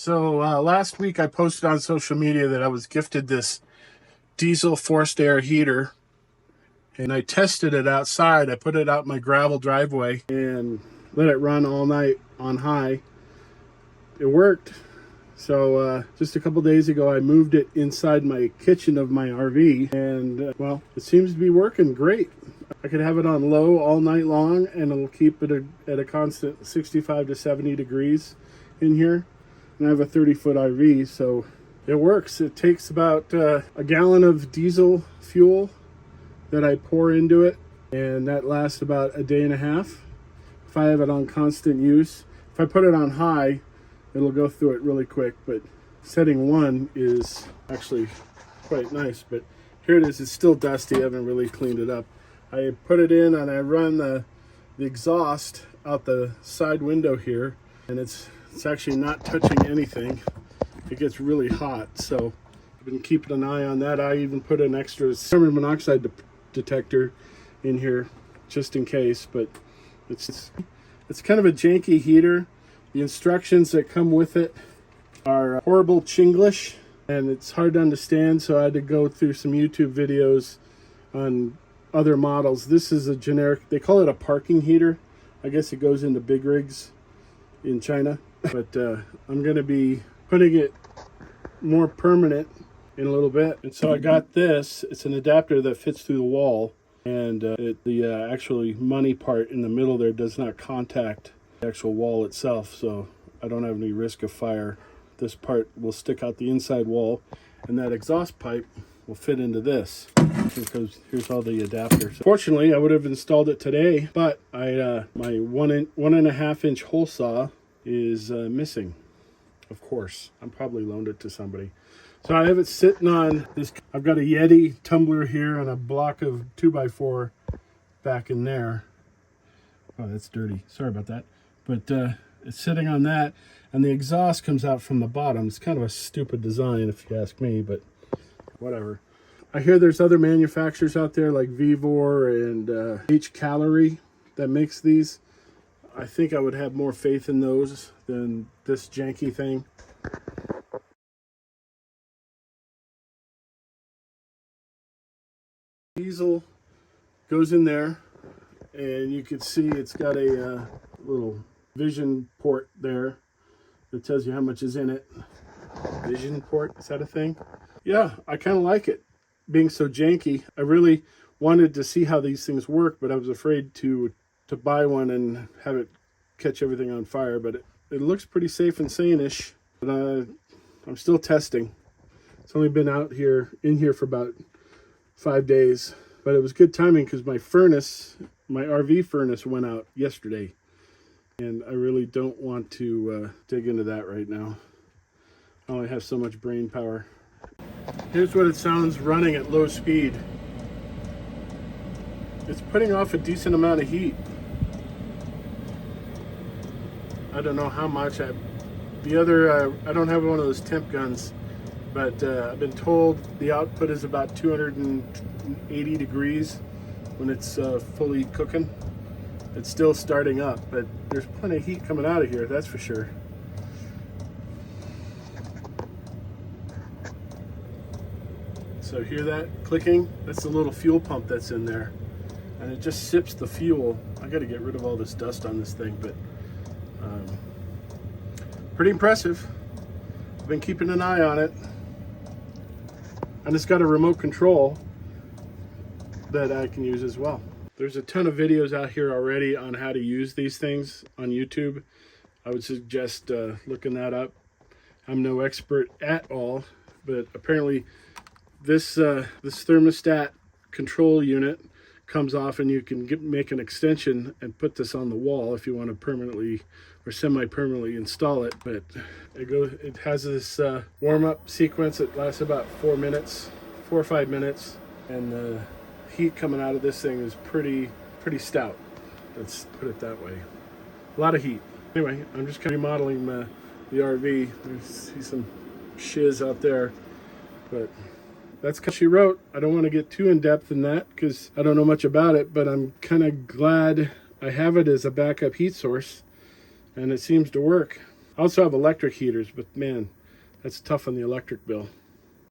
So last week I posted on social media that I was gifted this diesel forced air heater, and I tested it outside. I put it out in my gravel driveway and let it run all night on high. It worked. So just a couple days ago I moved it inside my kitchen of my RV, and well, it seems to be working great. I could have it on low all night long and it'll keep it at a constant 65 to 70 degrees in here. And I have a 30-foot RV, so it works. It takes about a gallon of diesel fuel that I pour into it, and that lasts about a day and a half if I have it on constant use. If I put it on high, it'll go through it really quick, but setting 1 is actually quite nice. But here it is. It's still dusty. I haven't really cleaned it up. I put it in and I run the exhaust out the side window here, and it's actually not touching anything. It gets really hot, so I've been keeping an eye on that. I even put an extra carbon monoxide detector in here just in case, but it's kind of a janky heater. The instructions that come with it are horrible Chinglish, and it's hard to understand, so I had to go through some YouTube videos on other models. This is a generic, they call it a parking heater. I guess it goes into big rigs in China, but I'm going to be putting it more permanent in a little bit. And so I got this. It's an adapter that fits through the wall, and the actually money part in the middle there does not contact the actual wall itself, so I don't have any risk of fire. This part will stick out the inside wall, and that exhaust pipe will fit into this, because here's all the adapters. Fortunately, I would have installed it today, but my 1.5 inch hole saw is missing. Of course, I'm probably loaned it to somebody. So I have it sitting on this. I've got a Yeti tumbler here and a block of 2x4 back in there. Oh, that's dirty. Sorry about that. But it's sitting on that, and the exhaust comes out from the bottom. It's kind of a stupid design if you ask me, but whatever. I hear there's other manufacturers out there like Vivor and H Calorie that makes these. I think I would have more faith in those than this janky thing. Diesel goes in there, and you can see it's got a little vision port there that tells you how much is in it. Vision port, is that a thing? Yeah, I kind of like it being so janky. I really wanted to see how these things work, but I was afraid to buy one and have it catch everything on fire. But it looks pretty safe and sane-ish. But I'm still testing. It's only been in here for about 5 days, but it was good timing because my RV furnace went out yesterday, and I really don't want to dig into that right now. I only have so much brain power. Here's what it sounds running at low speed. It's putting off a decent amount of heat. I don't know how much. I don't have one of those temp guns, but I've been told the output is about 280 degrees when it's fully cooking. It's still starting up, but there's plenty of heat coming out of here, that's for sure. So hear that clicking? That's the little fuel pump that's in there, and it just sips the fuel. I got to get rid of all this dust on this thing, but pretty impressive. I've been keeping an eye on it, and it's got a remote control that I can use as well. There's a ton of videos out here already on how to use these things on YouTube. I would suggest looking that up. I'm no expert at all, but apparently this thermostat control unit comes off, and you can make an extension and put this on the wall if you want to permanently or semi-permanently install it. But it has this warm-up sequence that lasts about 4 or 5 minutes, and the heat coming out of this thing is pretty stout. Let's put it that way. A lot of heat. Anyway, I'm just kind of remodeling the RV. I see some shiz out there, but that's what she wrote. I don't want to get too in-depth in that because I don't know much about it, but I'm kind of glad I have it as a backup heat source, and it seems to work. I also have electric heaters, but man, that's tough on the electric bill.